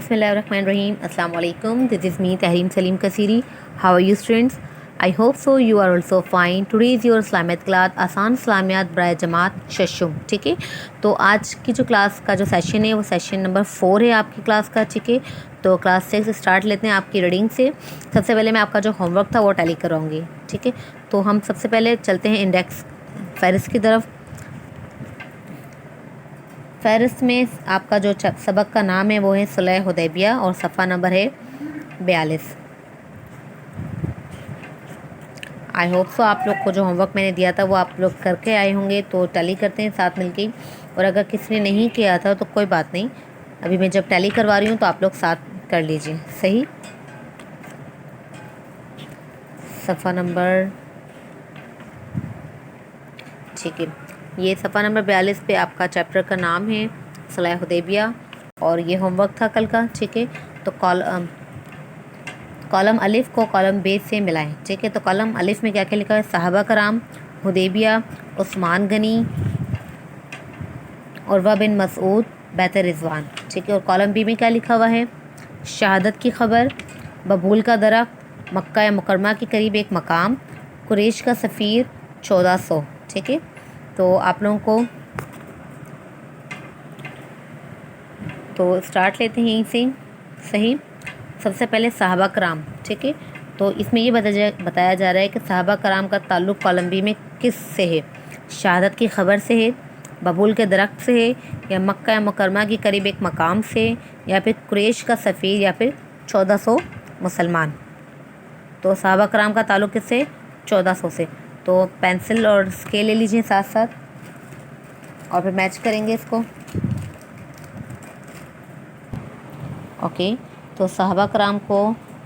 Bismillahirrahmanirrahim. Assalamu alaikum. This is me, Tahreem Salim Kasiri. How are you, students? I hope so. You are also fine. Today is your Islamiyat class, आसान इस्लामियात बराए जमात शशुम. ठीक है, तो आज की जो class का जो सेशन है वो सेशन नंबर 4 है आपकी क्लास का. ठीक है, तो क्लास 6 स्टार्ट लेते हैं आपकी रीडिंग से. सबसे पहले मैं आपका जो होमवर्क था वो टैली कराऊंगी. ठीक है, तो हम सबसे पहले चलते हैं इंडेक्स फहरिस्त की तरफ. फ़हरिस्त में आपका जो सबक का नाम है वो है सुलह हुदैबिया और सफ़ा नंबर है 42. आई होप सो आप लोग को जो होमवर्क मैंने दिया था वो आप लोग करके आए होंगे, तो टैली करते हैं साथ मिलके. और अगर किसी ने नहीं किया था तो कोई बात नहीं, अभी मैं जब टैली करवा रही हूँ तो आप लोग साथ कर लीजिए. सही, सफ़ा नंबर, ठीक है, ये सफ़ा नंबर 42 पे आपका चैप्टर का नाम है सुलह हुदैबिया और ये होमवर्क था कल का. ठीक है, तो कॉलम अलिफ़ को कॉलम बे से मिलाएं. ठीक है, तो कॉलम अलिफ़ में क्या क्या लिखा है? सहाबा कराम, हुदैबिया, उस्मान गनी, उर्वा बिन मसूद, बैत रिज़वान. ठीक है, और कॉलम बी में क्या लिखा हुआ है? शहादत की ख़बर, बबूल का दरख्त, मक्का मुकरमा के करीब एक मकाम, कुरैश का सफ़ीर, 1400. ठीक है, तो आप लोगों को तो स्टार्ट लेते हैं यहीं से. सही, सबसे पहले सहाबा कराम. ठीक है, तो इसमें ये बताया जा रहा है कि सहाबा कराम का ताल्लुक़ कॉलम बी में किस से है? शहादत की ख़बर से है, बबूल के दरख्त से है, या मक्का मुकरमा के करीब एक मकाम से, या फिर कुरैश का सफ़ीर, या फिर 1400 मुसलमान. तो सहाबा कराम का ताल्लुक़ किससे? 1400 से. तो पेंसिल और स्केल ले लीजिए साथ साथ और फिर मैच करेंगे इसको. ओके, तो सहाबा कराम को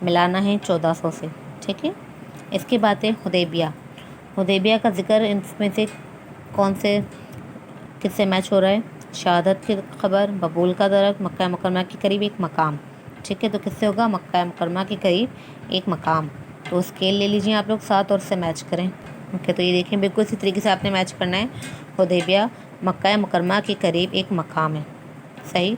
मिलाना है 1400 से. ठीक है, इसके बाद है हुदैबिया. हुदैबिया का ज़िक्र इसमें से कौन से किससे मैच हो रहा है? शहादत की ख़बर, बबूल का दरख्त, मक्का मुकरमा के करीब एक मकाम. ठीक है, तो किससे होगा? मक्का मुकरमा के करीब एक मकाम. तो स्केल ले लीजिए आप लोग साथ और उससे मैच करें. ओके, तो ये देखें बिल्कुल इसी तरीके से आपने मैच करना है. हुदैबिया मक्का मुकरमा के करीब एक मकाम है. सही.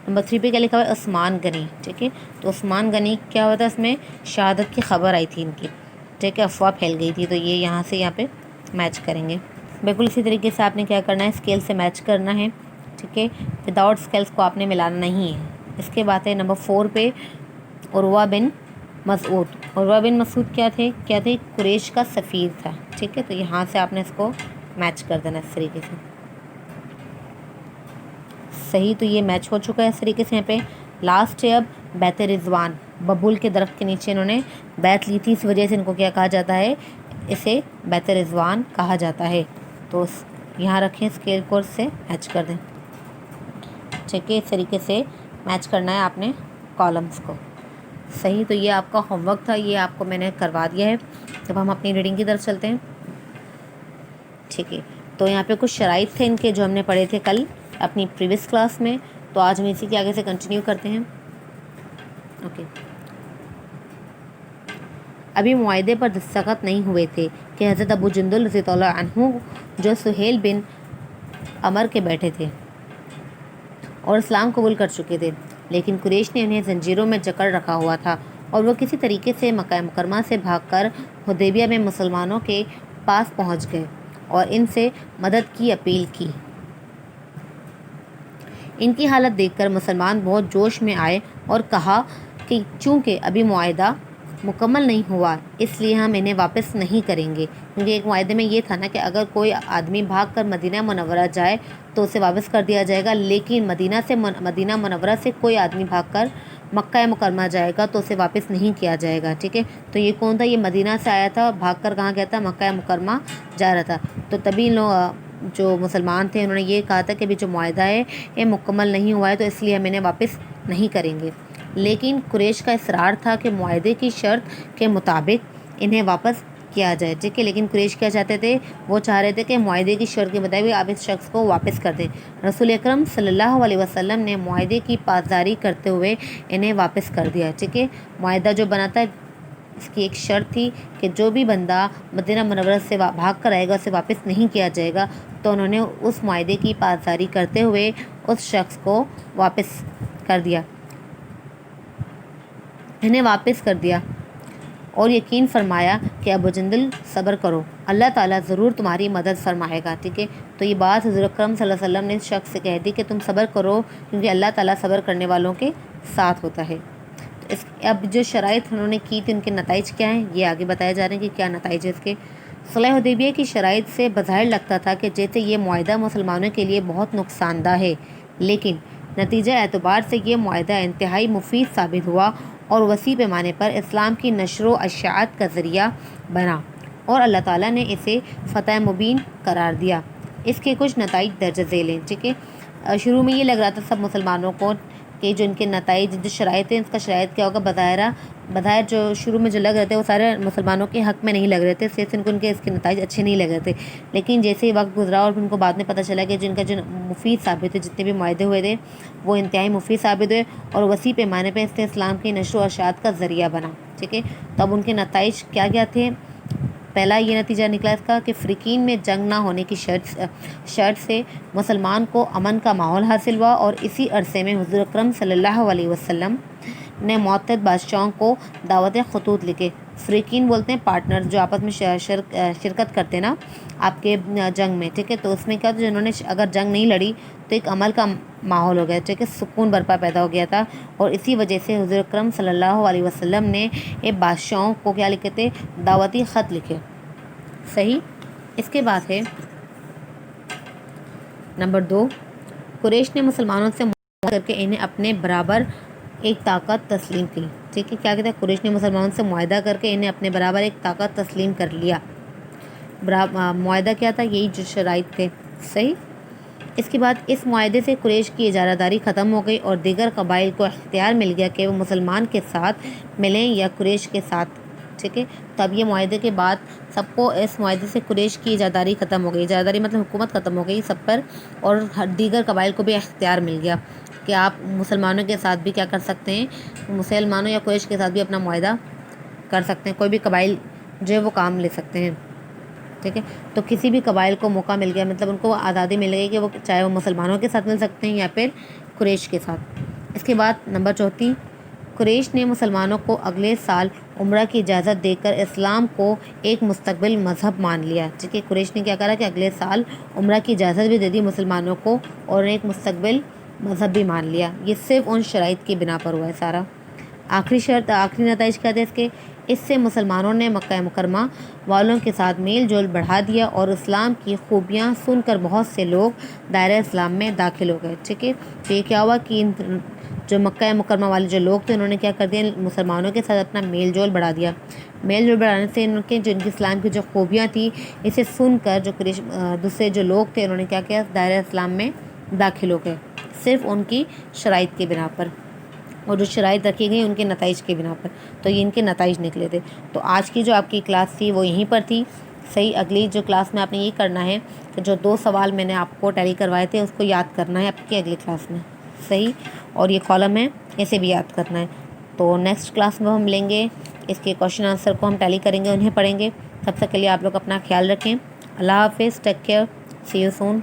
नंबर 3 पे क्या लिखा हुआ है? उस्मान गनी. ठीक है, तो उस्मान गनी क्या होता है? इसमें शहादत की ख़बर आई थी इनकी. ठीक है, अफवाह फैल गई थी, तो ये यहाँ से यहाँ पे मैच करेंगे. बिल्कुल इसी तरीके से आपने क्या करना है? स्केल से मैच करना है. ठीक है, विदाउट स्केल्स को आपने मिलाना नहीं है. इसके बाद है नंबर 4 पे उर्वा बिन मसूद. उर्वा बिन मसूद क्या थे? कुरैश का सफ़ीर था. ठीक है, तो यहाँ से आपने इसको मैच कर देना इस तरीके से. सही, तो ये मैच हो चुका है इस तरीके से. यहाँ पे लास्ट है अब बैत रिज़वान. बबूल के दरख्त के नीचे इन्होंने बैत ली थी, इस वजह से इनको क्या कहा जाता है? इसे बैत रिज़वान कहा जाता है. तो यहाँ रखें स्केल को, से मैच कर दें. ठीक है, इस तरीके से मैच करना है आपने कॉलम्स को. सही, तो ये आपका होमवर्क था, ये आपको मैंने करवा दिया है. जब हम अपनी रीडिंग की तरफ चलते हैं. ठीक है, तो यहाँ पे कुछ शराइत थे इनके जो हमने पढ़े थे कल अपनी प्रीवियस क्लास में, तो आज हम इसी के आगे से कंटिन्यू करते हैं. ओके, अभी मुआहदे पर दस्तखत नहीं हुए थे कि हज़रत अबू जंदुल रज़ियल्लाहु अन्हु जो सुहेल बिन अमर के बैठे थे और इस्लाम कबूल कर चुके थे, लेकिन कुरैश ने उन्हें जंजीरों में जकड़ रखा हुआ था और वो किसी तरीके से मक्का मुकरमा से भागकर हुदैबिया में मुसलमानों के पास पहुंच गए और इनसे मदद की अपील की. इनकी हालत देखकर मुसलमान बहुत जोश में आए और कहा कि चूँकि अभी मुआहदा मुकम्मल नहीं हुआ इसलिए हम इन्हें वापस नहीं करेंगे. क्योंकि एक मुआहदे में ये था ना कि अगर कोई आदमी भागकर मदीना मुनव्वरा जाए तो उसे वापस कर दिया जाएगा, लेकिन मदीना मुनव्वरा से कोई आदमी भागकर मक्का मुकरमा जाएगा तो उसे वापस नहीं किया जाएगा. ठीक है, तो ये कौन था? ये मदीना से आया था, भागकर कहाँ गया था? मक्का मुकरमा जा रहा था. तो तभी लोग जो मुसलमान थे उन्होंने ये कहा था कि अभी जो मुआहदा है ये मुकम्मल नहीं हुआ है, तो इसलिए हम इन्हें वापस नहीं करेंगे. लेकिन कुरैश का इसरार था कि मुआहदे की शर्त के मुताबिक इन्हें वापस किया जाए. ठीक है, लेकिन कुरैश क्या चाहते थे? वो चाह रहे थे कि मुआहदे की शर्त के मुताबिक आप इस शख्स को वापस कर दें. रसूल अकरम सल्लल्लाहु अलैहि वसल्लम ने मुआहदे की पासदारी करते हुए इन्हें वापस कर दिया. ठीक है, मुआहदा जो बना था इसकी एक शर्त थी कि जो भी बंदा मदीना मुनव्वरा से भाग कर आएगा उसे वापस नहीं किया जाएगा. तो उन्होंने उस मुआहदे की पासदारी करते हुए उस शख्स को वापस कर दिया. انہیں واپس کر دیا اور یقین فرمایا کہ ابو جندل صبر کرو، اللہ تعالیٰ ضرور تمہاری مدد فرمائے گا، ٹھیک ہے۔ تو یہ بات حضور اکرم صلی اللہ علیہ وسلم نے اس شخص سے کہہ دی کہ تم صبر کرو کیونکہ اللہ تعالیٰ صبر کرنے والوں کے ساتھ ہوتا ہے۔ اب جو شرائط انہوں نے کی تھی ان کے نتائج کیا ہیں یہ آگے بتایا جا رہے ہیں کہ کیا نتائج ہے اس کے۔ صلح حدیبیہ کی شرائط سے بظاہر لگتا تھا کہ جیسے یہ معاہدہ مسلمانوں کے لیے بہت نقصان دہ ہے، لیکن نتیجہ اعتبار سے یہ معاہدہ انتہائی مفید ثابت ہوا اور وسیع پیمانے پر اسلام کی نشر و اشاعت کا ذریعہ بنا، اور اللہ تعالیٰ نے اسے فتح مبین قرار دیا۔ اس کے کچھ نتائج درج ذیل ہیں، ٹھیک ہے۔ شروع میں یہ لگ رہا تھا سب مسلمانوں کو کہ جو ان کے نتائج جو شرائط ہیں اس کا شرائط کیا ہوگا، بظاہر جو شروع میں جو لگ رہے تھے وہ سارے مسلمانوں کے حق میں نہیں لگ رہے تھے، صرف ان کے اس کے نتائج اچھے نہیں لگ رہے تھے، لیکن جیسے ہی وقت گزرا اور ان کو بعد میں پتہ چلا کہ جن کا جو مفید ثابت ہے، جتنے بھی معاہدے ہوئے تھے وہ انتہائی مفید ثابت ہوئے اور وسیع پیمانے پہ اس سے اسلام کی نشر و اشاعت کا ذریعہ بنا، ٹھیک ہے۔ تو اب ان کے نتائج کیا کیا تھے؟ پہلا یہ نتیجہ نکلا اس کا کہ فریقین میں جنگ نہ ہونے کی شرط سے مسلمان کو امن کا ماحول حاصل ہوا، اور اسی عرصے میں حضور اکرم صلی اللہ علیہ وسلم نے معتد بادشاہوں کو دعوت خطوط لکھے۔ فریقین بولتے ہیں پارٹنر جو آپس میں شرکت کرتے نا آپ کے جنگ میں، ٹھیک ہے۔ تو اس میں کیا جنہوں نے اگر جنگ نہیں لڑی تو ایک عمل کا ماحول ہو گیا، ٹھیک ہے، سکون برپا پیدا ہو گیا تھا، اور اسی وجہ سے حضور اکرم صلی اللہ علیہ وسلم نے یہ بادشاہوں کو کیا لکھے تھے؟ دعوتی خط لکھے، صحیح۔ اس کے بعد ہے نمبر 2، قریش نے مسلمانوں سے معاہدہ کر کے انہیں اپنے برابر ایک طاقت تسلیم کی، ٹھیک ہے۔ کیا کہتا ہے؟ قریش نے مسلمانوں سے معاہدہ کر کے انہیں اپنے برابر ایک طاقت تسلیم کر لیا۔ معاہدہ کیا تھا؟ یہی جو شرائط تھے، صحیح۔ اس کے بعد اس معاہدے سے قریش کی اجارہ داری ختم ہو گئی اور دیگر قبائل کو اختیار مل گیا کہ وہ مسلمان کے ساتھ ملیں یا قریش کے ساتھ، ٹھیک ہے۔ تو اب یہ معاہدے کے بعد سب کو اس معاہدے سے قریش کی اجارہ داری ختم ہو گئی، اجارہ داری مطلب حکومت ختم ہو گئی سب پر، اور دیگر قبائل کو بھی اختیار مل گیا کہ آپ مسلمانوں کے ساتھ بھی کیا کر سکتے ہیں، مسلمانوں یا قریش کے ساتھ بھی اپنا معاہدہ کر سکتے ہیں، کوئی بھی قبائل جو ہے وہ کام لے سکتے ہیں، ٹھیک ہے۔ تو کسی بھی قبائل کو موقع مل گیا، مطلب ان کو آزادی مل گئی کہ وہ چاہے وہ مسلمانوں کے ساتھ مل سکتے ہیں یا پھر قریش کے ساتھ۔ اس کے بعد نمبر 4، قریش نے مسلمانوں کو اگلے سال عمرہ کی اجازت دے کر اسلام کو ایک مستقبل مذہب مان لیا، ٹھیک ہے۔ قریش نے کیا کرا کہ اگلے سال عمرہ کی اجازت بھی دے دی مسلمانوں کو اور ایک مستقبل مذہب بھی مان لیا۔ یہ صرف ان شرائط کی بنا پر ہوا ہے سارا۔ آخری شرط، آخری نتائج کیا تھے اس کے؟ اس سے مسلمانوں نے مکہ مکرمہ والوں کے ساتھ میل جول بڑھا دیا اور اسلام کی خوبیاں سن کر بہت سے لوگ دائرہ اسلام میں داخل ہو گئے، ٹھیک ہے۔ تو یہ کیا ہوا کہ جو مکہ مکرمہ والے جو لوگ تھے انہوں نے کیا کر دیا؟ مسلمانوں کے ساتھ اپنا میل جول بڑھا دیا۔ میل جول بڑھانے سے ان کے جو ان کی اسلام کی جو خوبیاں تھیں اسے سن کر جو دوسرے جو لوگ تھے انہوں نے کیا کیا؟ دائرہ اسلام میں داخل ہو گئے، صرف ان کی شرائط کی بنا پر، اور جو شرائط رکھی گئی ان کے نتائج کی بنا پر۔ تو یہ ان کے نتائج نکلے تھے۔ تو آج کی جو آپ کی کلاس تھی وہ یہیں پر تھی، صحیح۔ اگلی جو کلاس میں آپ نے یہ کرنا ہے کہ جو 2 سوال میں نے آپ کو ٹیلی کروائے تھے اس کو یاد کرنا ہے آپ کی اگلی کلاس میں، صحیح۔ اور یہ کالم ہے اسے بھی یاد کرنا ہے۔ تو نیکسٹ کلاس میں ہم لیں گے اس کے کوشچن آنسر کو ہم ٹیلی کریں گے، انہیں پڑھیں گے۔ تب تک کے لیے آپ لوگ اپنا خیال رکھیں۔ اللہ حافظ، take care, C you soon.